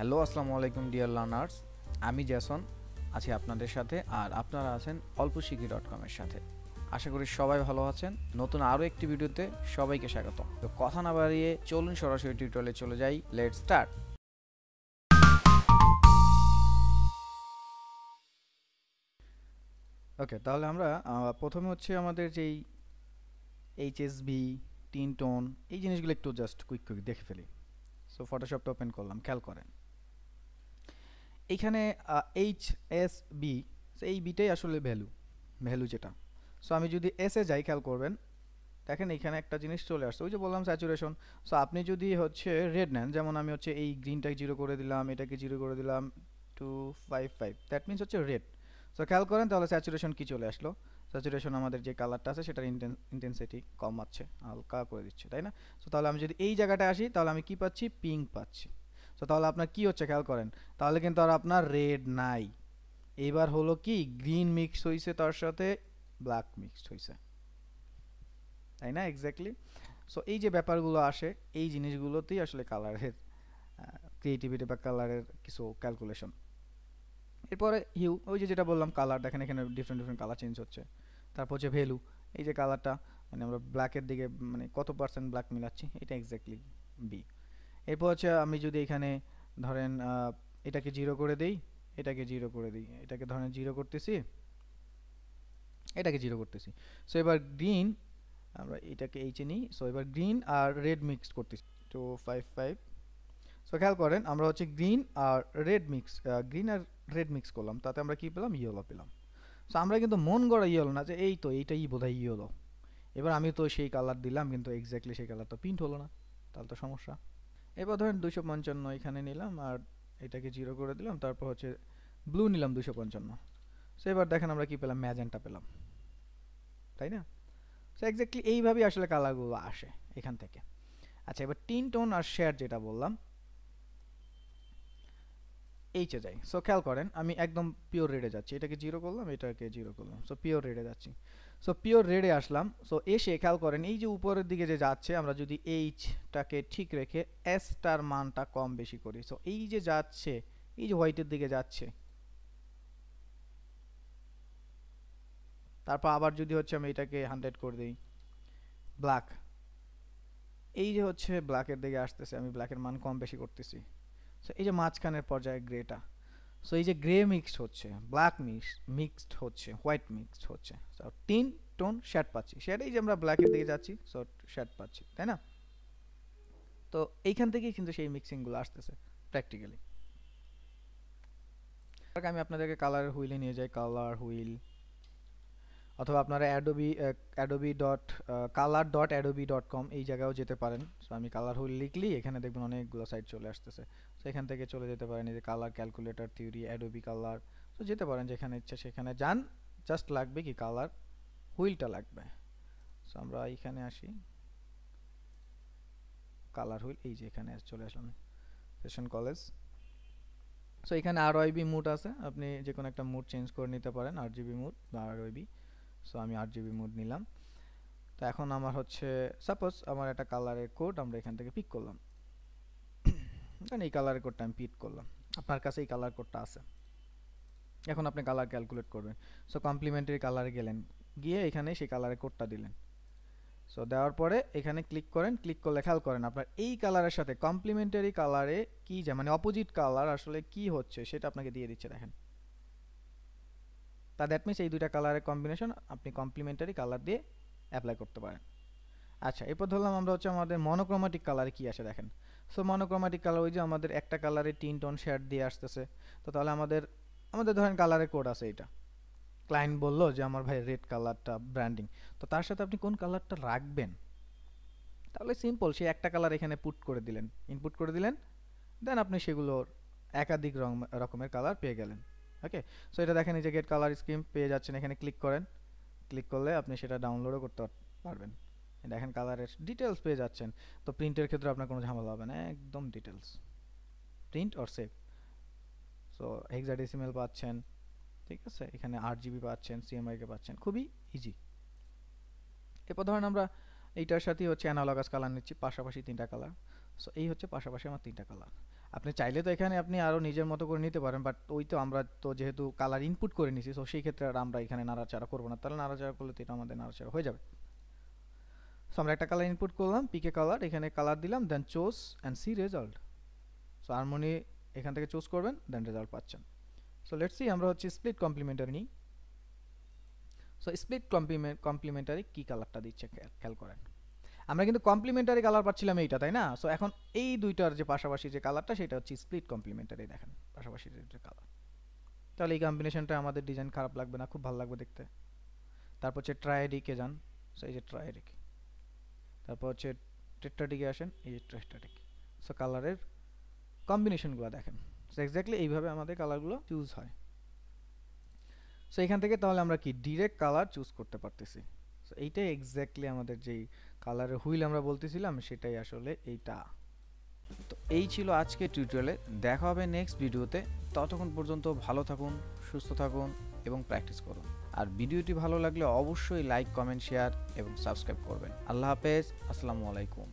Hello আসসালামু আলাইকুম dear learners, আমি জ্যাসন আছি আপনাদের সাথে, আর আপনারা আছেন olposhikhi.com এর সাথে। আশা করি সবাই ভালো আছেন। নতুন আরও একটি ভিডিওতে সবাইকে স্বাগত। তো কথা না বাড়িয়ে চলুন সরাসরি টিউটোরিয়ালে চলে যাই। Let's start. ওকে, তাহলে আমরা প্রথমে হচ্ছে আমাদের যেই এইচএসবি, টিন টোন, এই জিনিসগুলো একটু জাস্ট কুইক দেখে ফেলি। সো ফটোশপটা ওপেন করলাম, খেয়াল করেন এইখানে এইচএসবি, এই বিটাই আসলে ভ্যালু যেটা। সো আমি যদি এসে যাই, খেয়াল করবেন, দেখেন এইখানে একটা জিনিস চলে আসছে, ওই যে বললাম স্যাচুরেশন। সো আপনি যদি হচ্ছে রেড নেন, যেমন আমি হচ্ছে এই গ্রিনটাকে 0 করে দিলাম, এটাকে 0 করে দিলাম 255, দ্যাট মিনস হচ্ছে রেড। সো খেয়াল করেন তাহলে স্যাচুরেশন কি চলে আসলো। স্যাচুরেশন আমাদের যে কালারটা আছে সেটার ইন্টেন্সিটি কমাচ্ছে, হালকা করে দিচ্ছে, তাই না? সো তাহলে আমি যদি এই জায়গাটায় আসি, তাহলে আমি কি পাচ্ছি? পিঙ্ক পাচ্ছি। সো তাহলে আপনার কি হচ্ছে খেয়াল করেন, তাহলে কিন্তু আর আপনার রেড নাই, এবার হলো কি গ্রিন মিক্স হয়েছে, তার সাথে ব্ল্যাক মিক্সড হয়েছে, তাই না? এক্স্যাক্টলি। সো এই যে ব্যাপারগুলো আসে, এই জিনিসগুলোতেই আসলে কালারের ক্রিয়েটিভিটি বা কালারের কিছু ক্যালকুলেশন। এরপরে হিউ, ওই যে যেটা বললাম কালার, দেখেন এখানে ডিফারেন্ট কালার চেঞ্জ হচ্ছে। তারপর হচ্ছে ভ্যালু, এই যে কালারটা মানে আমরা ব্ল্যাকের দিকে মানে কত পার্সেন্ট ব্ল্যাক মিলাচ্ছি, এটা এক্স্যাক্টলি বি। এরপর হচ্ছে আমি যদি এখানে ধরেন এটাকে 0 করে দিই, এটাকে 0 করে দিই, এটাকে ধরেন 0 করতেছি, এটাকে 0 করতেছি। সো এবার গ্রিন, আমরা এটাকে এইচে নিই। সো এবার গ্রিন আর রেড মিক্সড করতেছি 255। সো খেয়াল করেন আমরা হচ্ছে গ্রিন আর রেড মিক্স করলাম, তাতে আমরা কি পেলাম? ইয়েলো পেলাম। সো আমরা কিন্তু মন গড়া ইয়েলো না যে এই তো এইটাই বোধহয় ইয়েলো, এবার আমি তো সেই কালার দিলাম কিন্তু এক্স্যাক্টলি সেই কালার তো প্রিন্ট হলো না, তাহলে তো সমস্যা। এবার ধরেন 255 এখানে নিলাম আর এটাকে 0 করে দিলাম, তারপর হচ্ছে ব্লু নিলাম 255। সো এবার দেখেন আমরা কি পেলাম? ম্যাজেন্টা পেলাম, তাই না? সো এক্স্যাক্টলি এইভাবেই আসলে কালারগুলো আসে এখান থেকে। আচ্ছা, এবার টিন টোন আর শেড যেটা বললাম, এইচে যাই। সো খেয়াল করেন আমি একদম পিওর রেডে যাচ্ছি, এটাকে 0 করলাম, এটাকে 0 করলাম, সো পিওর রেডে যাচ্ছি। সো পিওর রেডে আসলাম। সো এসে খেয়াল করেন এই যে উপরের দিকে যে যাচ্ছে, আমরা যদি এইচটাকে ঠিক রেখে এসটার মানটা কম বেশি করি, সো এই যে যাচ্ছে, এই যে হোয়াইটের দিকে যাচ্ছে, তারপর আবার যদি হচ্ছে আমি এটাকে 100 করে দিই, ব্ল্যাক, এই যে হচ্ছে ব্ল্যাকের দিকে আসতেছে, আমি ব্ল্যাকের মান কম বেশি করতেছি। সো এই যে মাঝখানের পর্যায়ে গ্রেটা, সো এই যে গ্রে মিক্সড হচ্ছে, ব্ল্যাক মিক্সড হচ্ছে, হোয়াইট মিক্সড হচ্ছে। সো টিন টোন শেড পাচ্ছি, শেড এই যে আমরা ব্ল্যাকের দিকে যাচ্ছি, সো শেড পাচ্ছি, তাই না? তো এইখান থেকেই কিন্তু সেই মিক্সিংগুলো আসতেছে প্র্যাকটিক্যালি। আমি আপনাদেরকে কালারের হুইলে নিয়ে যাই, কালার হুইল, অথবা আপনারা color.adobe.com এই জায়গায়ও যেতে পারেন। সো আমি কালার হুইল লিখলি এখানে দেখবেন অনেকগুলো সাইট চলে আসতেছে। সো এখান থেকে চলে যেতে পারেন এই যে colour calculator theory, Adobe colour. So যেতে পারেন যেখানে ইচ্ছা সেখানে যান, জাস্ট লাগবে কি কালার হুইলটা লাগবে। সো আমরা এখানে আসি, কালার হুইল, এই যে এখানে চলে আসলাম, সেশন কলেজ। সো এখানে আরওআইবি মুড আছে, আপনি যে কোনো একটা মুড চেঞ্জ করে নিতে পারেন, আরজিবি মুড বা আরওআইবি। সো আমি আরজিবি মুড নিলাম। তো এখন আমার হচ্ছে সাপোজ আমার একটা কালারের কোড আমরা এখান থেকে পিক করলাম, কারণ এই কালারের কোডটা আমি পিক করলাম, আপনার কাছে এই কালার কোডটা আছে। এখন আপনি কালার ক্যালকুলেট করবেন। সো কমপ্লিমেন্টারি কালারে গেলেন, গিয়ে এখানে সেই কালারের কোডটা দিলেন। সো দেওয়ার পরে এখানে ক্লিক করেন, ক্লিক করলে খেয়াল করেন আপনার এই কালারের সাথে কমপ্লিমেন্টারি কালারে কি যায়, মানে অপোজিট কালার আসলে কি হচ্ছে সেটা আপনাকে দিয়ে দিচ্ছে, দেখেন। তা দ্যাট মিনস এই দুইটা কালারের কম্বিনেশন আপনি কমপ্লিমেন্টারি কালার দিয়ে অ্যাপ্লাই করতে পারেন। আচ্ছা, এরপর ধরলাম আমরা হচ্ছে আমাদের মনোক্রোমাটিক কালারে কি আসে দেখেন। সো মনোক্রোমাটিক কালার ওই যে আমাদের একটা কালারে টিন টোন শেড দিয়ে আসতেছে। তো তাহলে আমাদের আমাদের ধরেন কালারের কোড আছে এইটা, ক্লায়েন্ট বললো যে আমার ভাই রেড কালারটা ব্র্যান্ডিং, তো তার সাথে আপনি কোন কালারটা রাখবেন? তাহলে সিম্পল, সেই একটা কালার এখানে পুট করে দিলেন, ইনপুট করে দিলেন, দেন আপনি সেগুলোর একাধিক রকমের কালার পেয়ে গেলেন। ওকে, সো এটা দেখেন এই যে গেট কালার স্কিম পেয়ে যাচ্ছেন, এখানে ক্লিক করেন, ক্লিক করলে আপনি সেটা ডাউনলোডও করতে পারবেন। দেখেন কালারের ডিটেলস পেয়ে যাচ্ছেন। তো প্রিন্টের ক্ষেত্রে আপনার কোনো ঝামেলা হবে না, একদম details, print or save. So hexadecimal পাচ্ছেন, ঠিক আছে, এখানে 8GB পাচ্ছেন, সিএমআইকে পাচ্ছেন, খুবই ইজি। এরপর ধরেন আমরা এইটার সাথে হচ্ছে অ্যানালগাস কালার নিচ্ছি, পাশাপাশি তিনটা কালার। সো এই হচ্ছে পাশাপাশি আমার তিনটা কালার। আপনি চাইলে তো এখানে আপনি আরও নিজের মতো করে নিতে পারেন, বাট ওই তো আমরা তো যেহেতু কালার ইনপুট করে নিছি, সো সেই ক্ষেত্রে আর আমরা এখানে নাড়াচাড়া করবো না, তাহলে নাড়াচাড়া করলে তো এটা আমাদের নাড়াচাড়া হয়ে যাবে। সো আমরা একটা কালার ইনপুট করলাম, পিকে কালার, এখানে কালার দিলাম, then choose and see result. So harmony এখান থেকে চুজ করবেন, দেন রেজাল্ট পাচ্ছেন। সো লেটস সি আমরা হচ্ছে স্প্লিট কমপ্লিমেন্টারি নিই। সো স্প্লিট কমপ্লিমেন্টারি কী কালারটা দিচ্ছে খেয়াল করেন, আমরা কিন্তু কমপ্লিমেন্টারি কালার পাচ্ছিলাম এইটা, তাই না? সো এখন এই দুইটার যে পাশাপাশি যে কালারটা সেটা হচ্ছে স্প্লিট কমপ্লিমেন্টারি, দেখেন পাশাপাশি যে কালার, তাহলে এই কম্বিনেশনটা আমাদের ডিজাইন খারাপ লাগবে না, খুব ভালো লাগবে দেখতে। তারপর হচ্ছে ট্রাইডিকে যান, সো এই যে ট্রাইডিক, তারপর হচ্ছে টেট্রাডিকে আসেন, এই যে টেট্রাডিক। সো কালারের কম্বিনেশনগুলো দেখেন, সো এক্স্যাক্টলি এইভাবে আমাদের কালারগুলো চুজ হয়। সো এখান থেকে তাহলে আমরা কি ডিরেক্ট কালার চুজ করতে পারতেছি। সো এইটাই এক্স্যাক্টলি আমাদের যেই কালারের হুইল আমরা বলতেছিলাম, সেটাই আসলে এইটা। তো এই ছিল আজকে টিউটোরিয়ালে, দেখা হবে নেক্সট ভিডিওতে। ততক্ষণ পর্যন্ত ভালো থাকুন, সুস্থ থাকুন এবং প্র্যাকটিস করুন। আর ভিডিওটি ভালো লাগলে অবশ্যই লাইক, কমেন্ট, শেয়ার এবং সাবস্ক্রাইব করবেন। আল্লাহ হাফেজ, আসসালামু আলাইকুম।